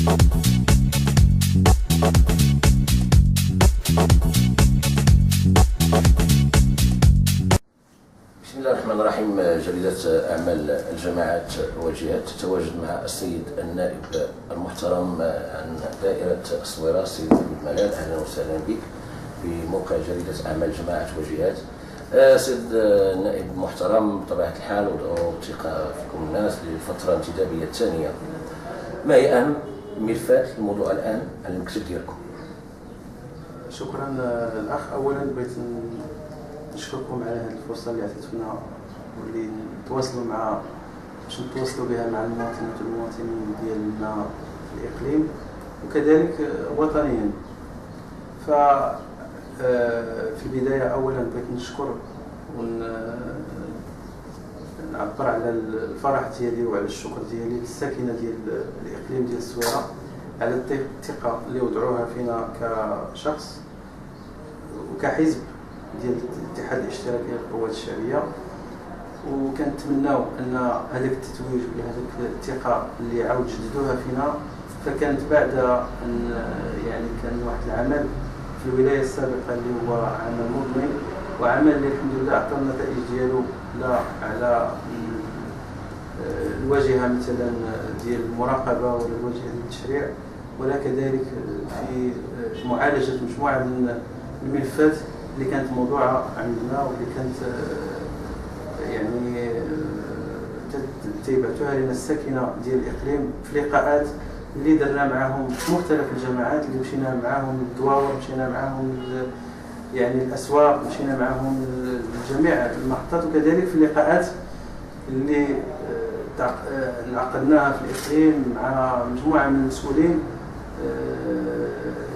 بسم الله الرحمن الرحيم. جريدة أعمال الجماعات والجهات تتواجد مع السيد النائب المحترم عن دائرة الصويرة السيد محمد ملال. أهلا وسهلا بك في موقع جريدة أعمال الجماعات والجهات. سيد النائب المحترم، بطبيعة الحال وثقة فيكم الناس للفترة الانتدابية الثانية، ما هي أهم ملفات الموضوع الآن على المكتب ديالكم؟ شكرا الأخ. أولا بغيت نشكركم على هذه الفرصة اللي عطيتونا واللي نتواصلوا باش نتواصلوا بها مع المواطنات والمواطنين ديالنا في الإقليم وكذلك وطنيا. في البداية أولا بغيت نشكر ونعبر على الفرح ديالي وعلى الشكر ديالي للساكنة ديال الإقليم ديال الصويرة على الثقة اللي وضعوها فينا كشخص وكحزب ديال الاتحاد الاشتراكي للقوات الشعبيه، وكنتمناو ان هذاك التتويج ولا هذاك الثقه اللي عاود جددوها فينا فكانت بعد ان كان واحد العمل في الولايه السابقه اللي هو عمل مضني وعمل اللي الحمد لله عطى النتائج ديالو لا على الواجهه مثلا ديال المراقبه ولا الواجهه ديال التشريع، ولا كذلك في معالجه مجموعه من الملفات اللي كانت موضوعه عندنا واللي كانت تيبعتوها لنا الساكنه ديال الاقليم في لقاءات اللي درنا معاهم في مختلف الجماعات، اللي مشينا معاهم للدواور، مشينا معاهم الاسواق، مشينا معاهم لجميع المحطات، وكذلك في اللقاءات اللي انعقدناها في الاقليم مع مجموعه من المسؤولين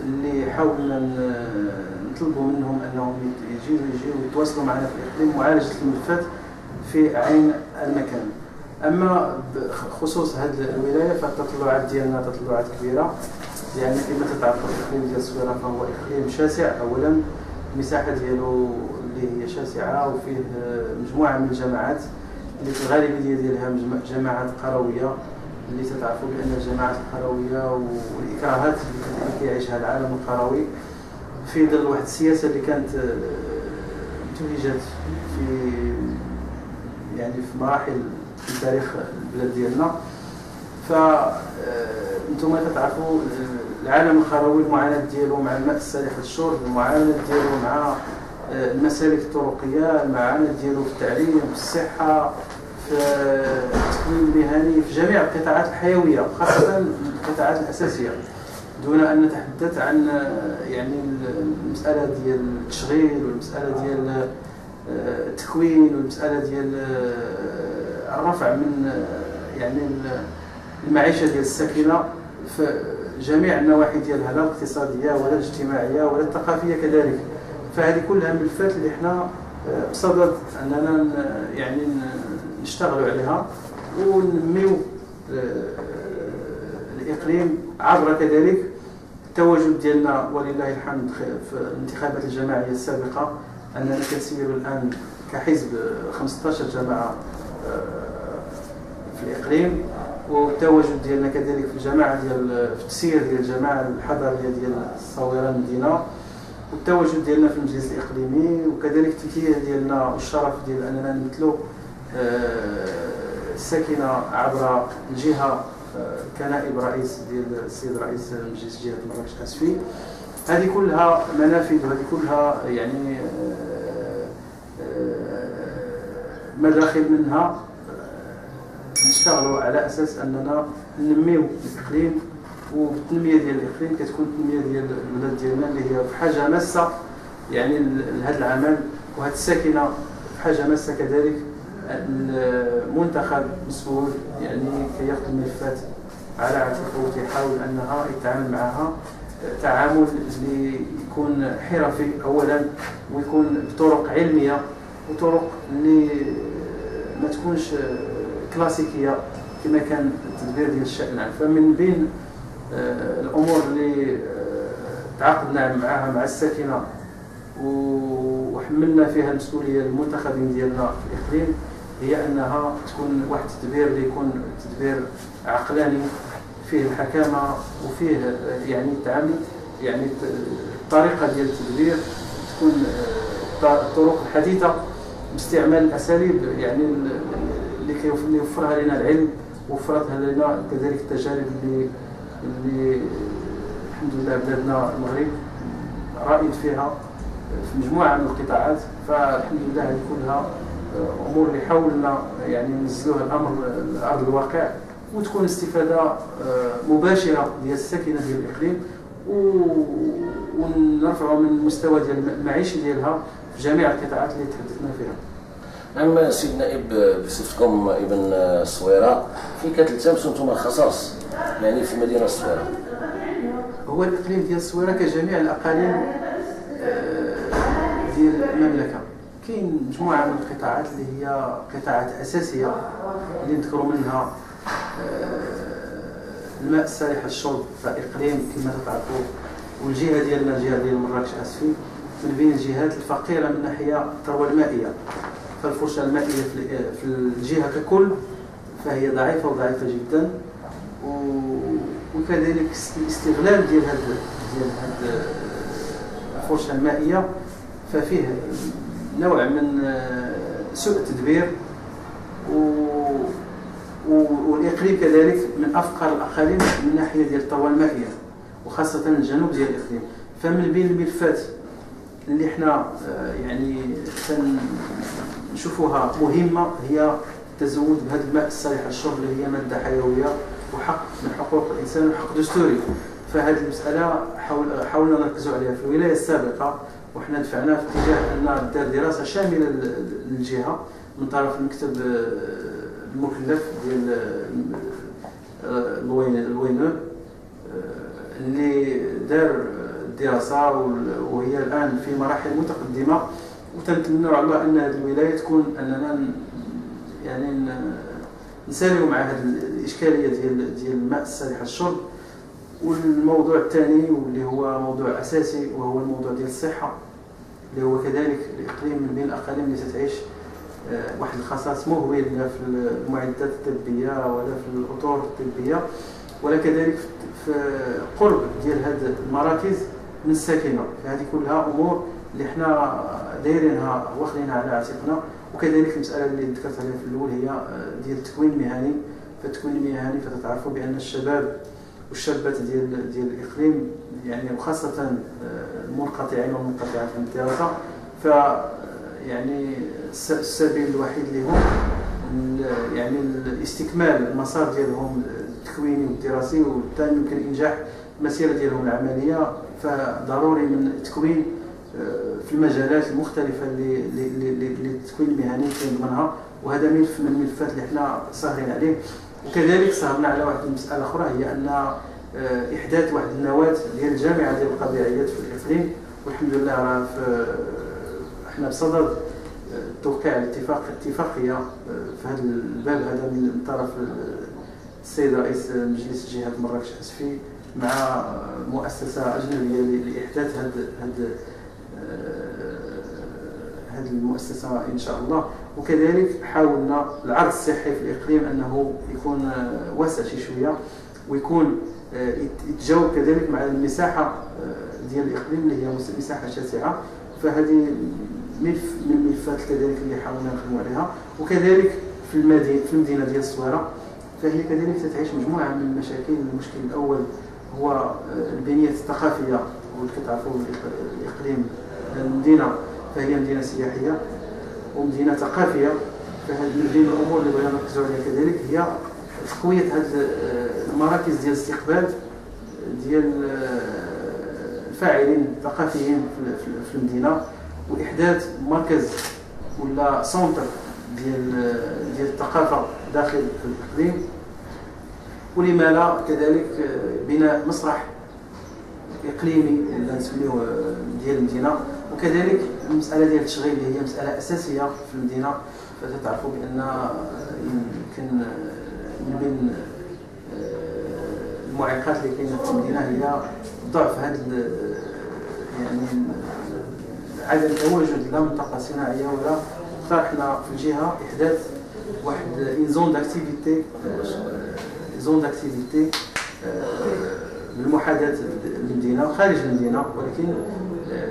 اللي حاولنا نطلبوا منهم انهم يجيوا يتواصلوا معنا في الاقليم معالجه الملفات في عين المكان. اما بخصوص هذه الولايه فالتطلعات ديالنا تطلعات كبيره، كما تعرفوا الاقليم ديال الصويرة فهو اقليم شاسع. اولا المساحه ديالو اللي هي شاسعه وفيه مجموعه من الجماعات اللي في الغالبيه ديالها جماعات قرويه، اللي تعرفوا بان الجماعات القرويه والاكراهات اللي كيعيشها العالم القروي في ظل واحد السياسه اللي كانت توجت في مراحل في تاريخ البلاد ديالنا. فانتم كتعرفوا العالم القروي المعاناه ديالو مع الماء السالح للشرب، المعاناه ديالو مع المسالك الطرقيه، المعاناه ديالو في التعليم، في الصحه، في التكوين المهني، في جميع القطاعات الحيويه خاصه القطاعات الاساسيه، دون ان نتحدث عن المساله ديال التشغيل والمساله ديال التكوين والمساله ديال الرفع من المعيشه ديال الساكنه في جميع النواحي ديالها، لا الاقتصاديه ولا الاجتماعيه ولا الثقافيه كذلك. فهذه كلها ملفات اللي احنا بصدد اننا نشتغلوا عليها وننميو الاقليم عبر كذلك التواجد ديالنا ولله الحمد في الانتخابات الجماعيه السابقه، اننا كنسيروا الان كحزب 15 جماعه في الاقليم، والتواجد ديالنا كذلك في الجماعه في التسيير ديال الجماعه الحضريه ديال الصويرة المدينه، والتواجد ديالنا في المجلس الاقليمي، وكذلك التمثيل ديالنا والشرف ديال اننا نمثلوا الساكنه عبر الجهه كنائب رئيس ديال السيد رئيس مجلس جهه مراكش اسفي. هذه كلها منافذ وهذه كلها مداخل منها نشتغلوا على اساس اننا ننميو الاقليم، وبالتنميه ديال الاقليم كتكون التنميه ديال البلاد ديالنا اللي هي بحاجه ماسه لهذا العمل، وهذه الساكنه بحاجه ماسه كذلك المنتخب مسؤول كياخذ الملفات على عاتقه ويحاول انها يتعامل معها تعامل اللي يكون حرفي اولا، ويكون بطرق علميه وطرق اللي ما تكونش كلاسيكيه كما كان التدبير ديال الشأن العام. فمن بين الامور اللي تعاقدنا معها مع الساكنه وحملنا فيها المسؤوليه المنتخبين ديالنا في الاقليم هي انها تكون واحد التدبير اللي يكون تدبير عقلاني فيه الحكامه وفيه يعني التعامل، يعني الطريقه ديال التدبير تكون طرق حديثه باستعمال الاساليب يعني اللي كيوفرها لنا العلم وفرتها لنا كذلك التجارب اللي الحمد لله بلادنا المغرب رائد فيها في مجموعه من القطاعات. فالحمد لله هذه كلها امور اللي حاولنا يعني ننزلوها الامر لارض الواقع وتكون استفاده مباشره ديال الساكنه ديال الاقليم ونرفعوا من المستوى ديال المعيشي ديالها في جميع القطاعات اللي تحدثنا فيها. نعم سيد النائب، بصفتكم ابن الصويره في كتلتمسوا انتم خصاص يعني في مدينه الصويره؟ هو الاقليم ديال الصويره كجميع الاقاليم ديال المملكه كاين مجموعه من القطاعات اللي هي قطاعات اساسيه اللي نذكروا منها الماء الصالح للشرب فاقليم كما تعرفوا، والجهه ديالنا الجهه ديال مراكش اسفي من بين الجهات الفقيره من ناحيه الثروه المائيه. فالفرصه المائيه في الجهه ككل فهي ضعيفه وضعيفه جدا، وكذلك الاستغلال ديال هذه الفرصه المائيه ففيه نوع من سوء التدبير، والاقليم كذلك من افقر الاقاليم من ناحيه ديال الثروه المائيه وخاصه الجنوب ديال الاقليم. فمن بين الملفات اللي احنا يعني نشوفوها مهمه هي التزود بهذا الماء الصالح للشرب اللي هي ماده حيويه وحق من حقوق الانسان وحق دستوري. فهذه المساله حاولنا نركزوا عليها في الولايه السابقه، وحنا دفعنا في اتجاه ان دار دراسه شامله للجهه من طرف المكتب المكلف ديال الوينو اللي دار الدراسه وهي الان في مراحل متقدمه، وتنتمنوا على الله ان هذه الولايه تكون اننا يعني نساليو مع هذه الاشكاليه ديال الماء الصالح للشرب. والموضوع الثاني واللي هو موضوع اساسي وهو الموضوع ديال الصحه اللي هو كذلك الاقليم من بين الاقاليم اللي تتعيش واحد الخصائص مهوله لا في المعدات الطبيه ولا في الاطر الطبيه ولا كذلك في قرب ديال هذه المراكز من الساكنه. فهذه كلها امور اللي احنا دايرينها واخدينها على عاتقنا. وكذلك المساله اللي ذكرت عليها في الاول هي ديال التكوين المهني. فالتكوين المهني فتتعرفوا بان الشباب والشابات ديال الاقليم يعني وخاصه المنقطعين والمنقطعات عن الدراسه ف يعني السبيل الوحيد لهم يعني استكمال المسار ديالهم التكويني والدراسي والثاني يمكن انجاح المسيره ديالهم العمليه. فضروري من التكوين في المجالات المختلفه اللي التكوين المهني كيضمنها، وهذا ملف من الملفات اللي احنا ساهرين عليه. وكذلك سهرنا على واحد المساله اخرى هي ان احداث واحد النواه ديال الجامعه ديال القضائيات في الاقليم، والحمد لله راه احنا بصدد توقيع اتفاقيه في هذا الباب هذا من طرف السيد رئيس مجلس جهه مراكش اسفي مع مؤسسه اجنبيه لاحداث هذه المؤسسه ان شاء الله. وكذلك حاولنا العرض الصحي في الاقليم انه يكون واسع شويه ويكون يتجاوب كذلك مع المساحه ديال الاقليم اللي هي مساحه شاسعه. فهذه ملف من الملفات كذلك اللي حاولنا نخدموا عليها. وكذلك في المدينه ديال الصويره فهي كذلك تتعيش مجموعه من المشاكل. المشكل الاول هو البنيه الثقافيه، والكتعرفوا الاقليم المدينه فهي مدينه سياحيه ومدينه ثقافيه. فهذه من بين الامور اللي بغينا نركزوا عليها كذلك هي تقويه هذه المراكز ديال الاستقبال ديال الفاعلين الثقافيين في المدينه، واحداث مركز ولا سونتر ديال الثقافه داخل الاقليم. ولما لا كذلك بناء مسرح اقليمي ولا نسميوه ديال المدينه. وكذلك المساله ديال التشغيل اللي هي مساله اساسيه في المدينه. فتعرفوا بان يمكن من بين المعيقات اللي كاينه في المدينه هي ضعف هذا يعني عدم تواجد لا منطقه صناعيه ولا. اقترحنا في الجهه احداث واحد زون داكتيفيتي بالمحاذاة المدينة وخارج المدينة، ولكن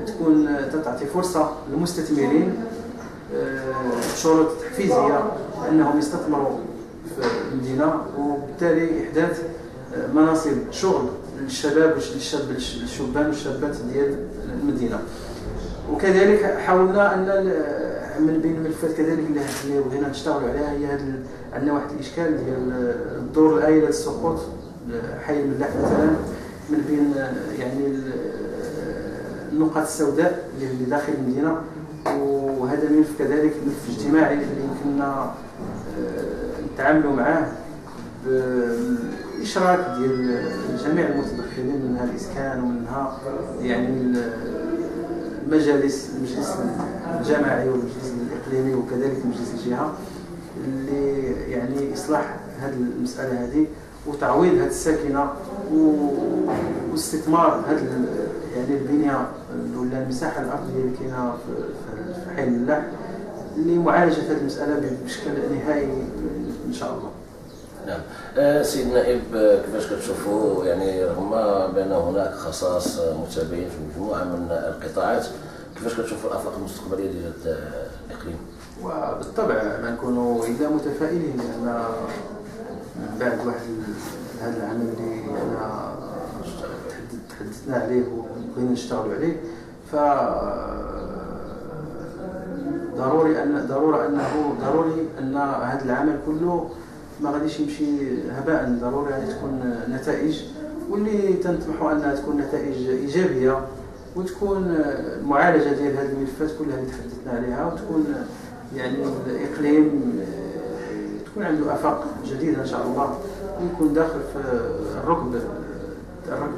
تكون تعطي فرصة للمستثمرين شروط تحفيزية أنهم يستثمروا في المدينة، وبالتالي إحداث مناصب شغل للشباب الشبان والشابات ديال المدينة. وكذلك حاولنا أن من بين الملفات كذلك اللي بغينا نشتغلوا عليها هي عندنا واحد الإشكال ديال دور الآيلة السقوط حي الملاح مثلا، من بين يعني النقاط السوداء اللي داخل المدينة، وهذا ملف كذلك ملف اجتماعي اللي يمكننا نتعاملوا معاه بالإشراك ديال جميع المتدخلين، منها الإسكان ومنها يعني المجلس الجماعي والمجلس الإقليمي وكذلك مجلس الجهة، اللي يعني إصلاح هذه المسألة هذه وتعويض هذه الساكنة واستثمار هذه يعني البنية ولا المساحة الأرضية اللي كاينة في حي الملاح لمعالجة هذه المسألة بشكل نهائي إن شاء الله. نعم. سيد النائب، كيفاش كتشوفوا يعني رغم بأن هناك خصائص متباين في مجموعة من القطاعات، كيفاش كتشوفوا الآفاق المستقبلية ديال الإقليم؟ وبالطبع ما نكونوا إلا متفائلين، لأن بعد واحد هذا العمل اللي أنا تحدثنا عليه وبغينا نشتغلوا عليه، ف ضروري أن هذا العمل كله ما غاديش يمشي هباء، ضروري غادي تكون نتائج، واللي تنطمحوا انها تكون نتائج ايجابيه، وتكون المعالجه ديال هذه الملفات كلها اللي تحدثنا عليها، وتكون يعني الاقليم تكون عنده افاق جديده ان شاء الله، ويكون داخل في الركب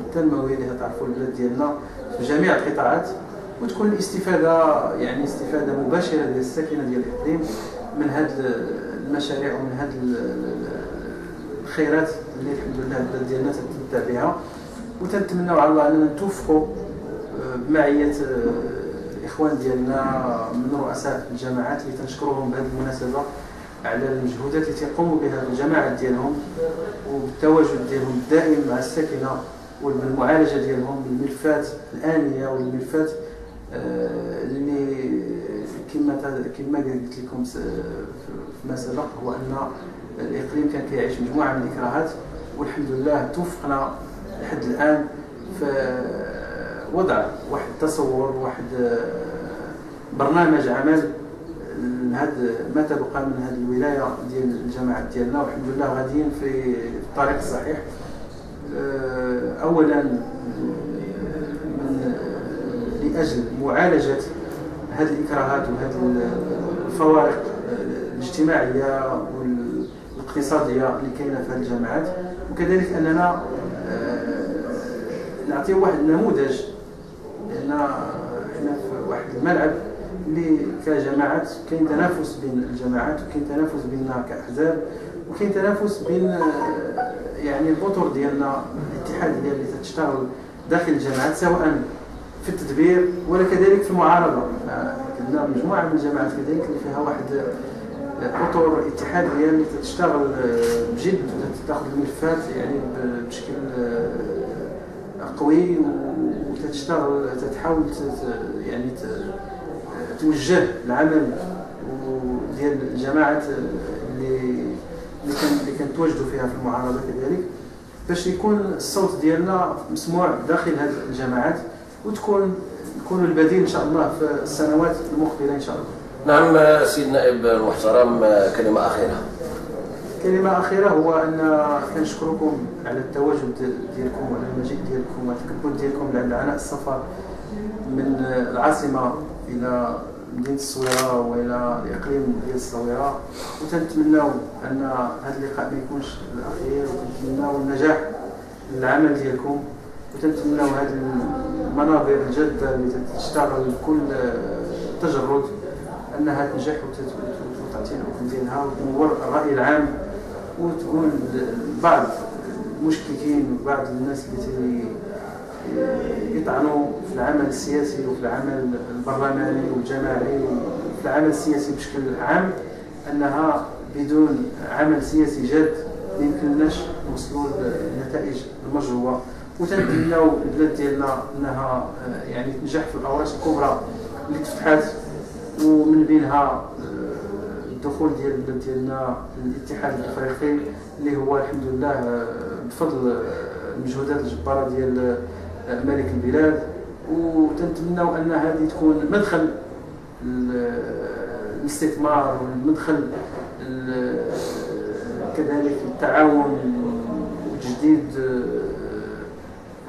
التنموي اللي تعرفوا البلاد ديالنا في جميع القطاعات، وتكون الاستفاده يعني استفاده مباشره ديال الساكنه ديال الاقليم من هذه المشاريع ومن هذه الخيرات اللي الحمد لله البلاد ديالنا تتمتع بها. وتنتمناو على الله اننا نتوفقوا بمعيه الاخوان ديالنا من رؤساء الجماعات اللي تنشكرهم بهذه المناسبه على المجهودات اللي تيقوموا بها الجماعات ديالهم وبالتواجد ديالهم الدائم مع الساكنه والمعالجه ديالهم بالملفات الانيه والملفات اللي كما قلت لكم فيما سبق، هو ان الاقليم كان كيعيش مجموعه من الاكراهات، والحمد لله توفقنا لحد الان في وضع واحد التصور، واحد برنامج عمل هذا ما تبقى من هذه الولايه ديال الجماعات ديالنا، والحمد لله غاديين في الطريق الصحيح. اولا لاجل معالجه هذه الإكراهات وهذه الفوارق الاجتماعية والاقتصادية اللي كاينة في هذه الجامعات، وكذلك أننا نعطي واحد النموذج، لأن احنا في واحد الملعب اللي كجماعات كاين تنافس بين الجماعات، وكاين تنافس بيننا كأحزاب، وكاين تنافس بين يعني الأطر ديالنا الاتحادية اللي تشتغل داخل الجامعات، سواء في التدبير ولا كذلك في المعارضه. عندنا مجموعه من الجماعات كذلك اللي فيها واحد اطر اتحاديه اللي تشتغل بجد وتاخذ الملفات يعني بشكل قوي، وتشتغل تحاول يعني توجه العمل ديال الجماعات اللي كنتواجدوا فيها في المعارضه كذلك، باش يكون الصوت ديالنا مسموع داخل هذه الجماعات، ويكون البديل ان شاء الله في السنوات المقبله ان شاء الله. نعم. سيد النائب المحترم، كلمه اخيره هو ان كنشكركم على التواجد ديالكم وعلى المجيء ديالكم والتكبد ديالكم لعناء السفر من العاصمه الى مدينه الصويره والى الاقليم ديال الصويره، وتنتمناو ان هذا اللقاء ما يكونش الاخير، وتنتمناو النجاح للعمل ديالكم، وتنتمناو هذه المنابر الجاده اللي تشتغل بكل تجرد انها تنجح وتعطي الحكم ديالها وتنور الراي العام، وتكون بعض المشككين وبعض الناس اللي يطعنوا في العمل السياسي وفي العمل البرلماني والجماعي وفي العمل السياسي بشكل عام، انها بدون عمل سياسي جاد ما يمكنناش نوصلوا للنتائج المرجوه، وتنتمناو البلاد ديالنا انها يعني تنجح في الاوراق الكبرى اللي تفتحات، ومن بينها الدخول ديال البلاد ديالنا الاتحاد الافريقي اللي هو الحمد لله بفضل المجهودات الجباره ديال ملك البلاد. وتنتمناو ان هذه تكون مدخل الاستثمار والمدخل كذلك التعاون وتجديد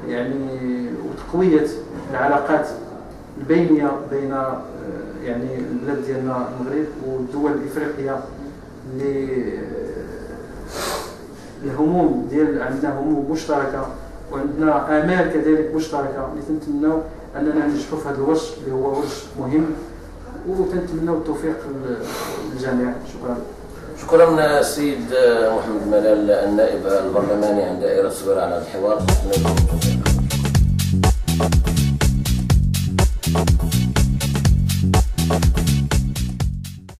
يعني وتقويه العلاقات البينيه بين يعني البلاد ديالنا المغرب والدول الافريقيه اللي الهموم ديال عندنا هموم مشتركه وعندنا امال كذلك مشتركه اللي تنتمناو اننا ننجحوا في هذا الوجه اللي هو وجه مهم، وتنتمناو التوفيق للجميع. شكرا. شكرا السيد محمد ملال النائب البرلماني عن دائرة الصويرة على الحوار.